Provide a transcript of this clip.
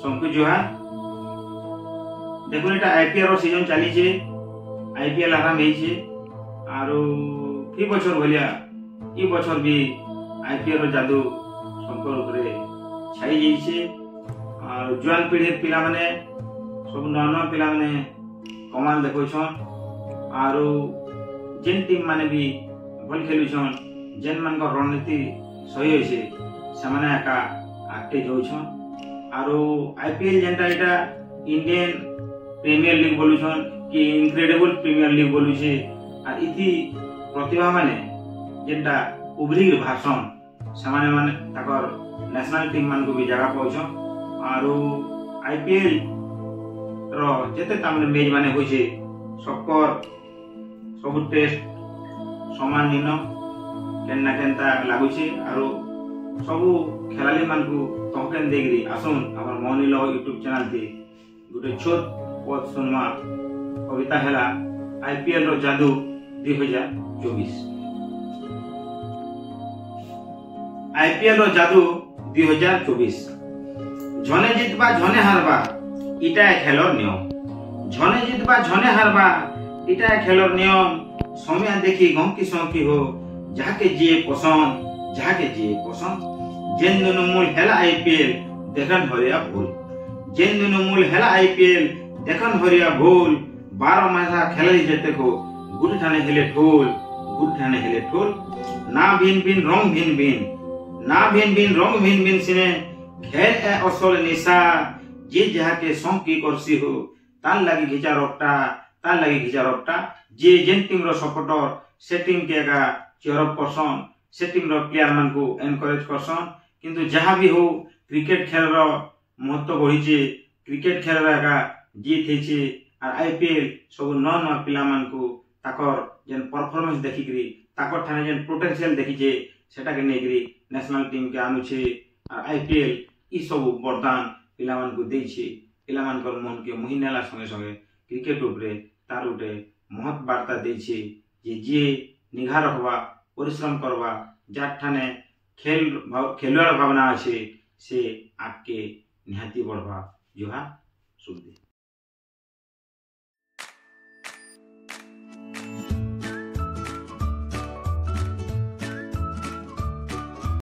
सबको जुहार। देखो एटा आईपीएल रो सीजन चली छे, आईपीएल आराम हेई छे आरो फी बछर भलिया ई बछर भी आईपीएल रो जादू संकर ऊपर छाई जाई छे। और जुआन पीढ़ी पिला माने सब नवा पिला माने कमाल देखो छन आरो जेन टीम माने भी भल खेलु छन, जेन मान को रणनीति सही होइछे से माने एका आगे जाउ छन। आरो आईपीएल जेनटा एटा इंडियन प्रीमियर लीग बोलु छन कि इनक्रेडिबल प्रीमियर लीग बोलु छे। आ इति प्रतिभा माने जेनटा उभरी भाषण से माने ताकर नेशनल टीम मान को भी जगह पाउछन। आरो आईपीएल रो जेते तामने मैच माने होइछे सबकर सब टेस्ट समान दिन केन्ना केनता लागुछे। आरो सबु खेलाली मान को टोकन देगरी आसुन हमर मौनी लो यूट्यूब चैनल थी गुटे छोट पद सुनमा कविता हेला आईपीएल रो जादू 2024। आईपीएल रो जादू 2024 झने जितबा झने हारबा इटा खेलर नियम। झने जितबा झने हारबा इटा खेलर नियम। समय देखी गंकी संकी हो जाके जे पसंद जेन दिन मूल हेला आईपीएल देखन भरिया भूल। जेन दिन मूल हेला आईपीएल देखन भरिया भूल। 12 मासा खेलाली जेते को गुड ठाने हेले ठोल ना भिन भिन रंग भिन भिन सिने खेल ए असल निशा जे जाके संकी करसी हो तार लागी घिचा रपटा जे जेन टीम रो सपोर्टर से टीम के का चीयर अप करसन, से टीम रो प्लेयर मान को एनकरेज करसन। किंतु जहां भी हो क्रिकेट खेल रो महत्व बढ़ी छे, क्रिकेट खेल रा का जीत हे छे। और आईपीएल सब न पिला मान को ताकर जेन परफॉर्मेंस देखि करी ताकर थाने जेन पोटेंशियल देखि छे सेटा के नेगरी नेशनल टीम के आनु छे। और आईपीएल ई सब वरदान पिला मान को दे छे। पिला मान कर मन के महिनाला संगे संगे क्रिकेट उपरे तार उठे महत वार्ता दे छे जे निघा रखबा परिश्रम करबा जार ठाने खेलवार भावना अच्छे से आगे निहाती बढ़वा जुहा सुख दे।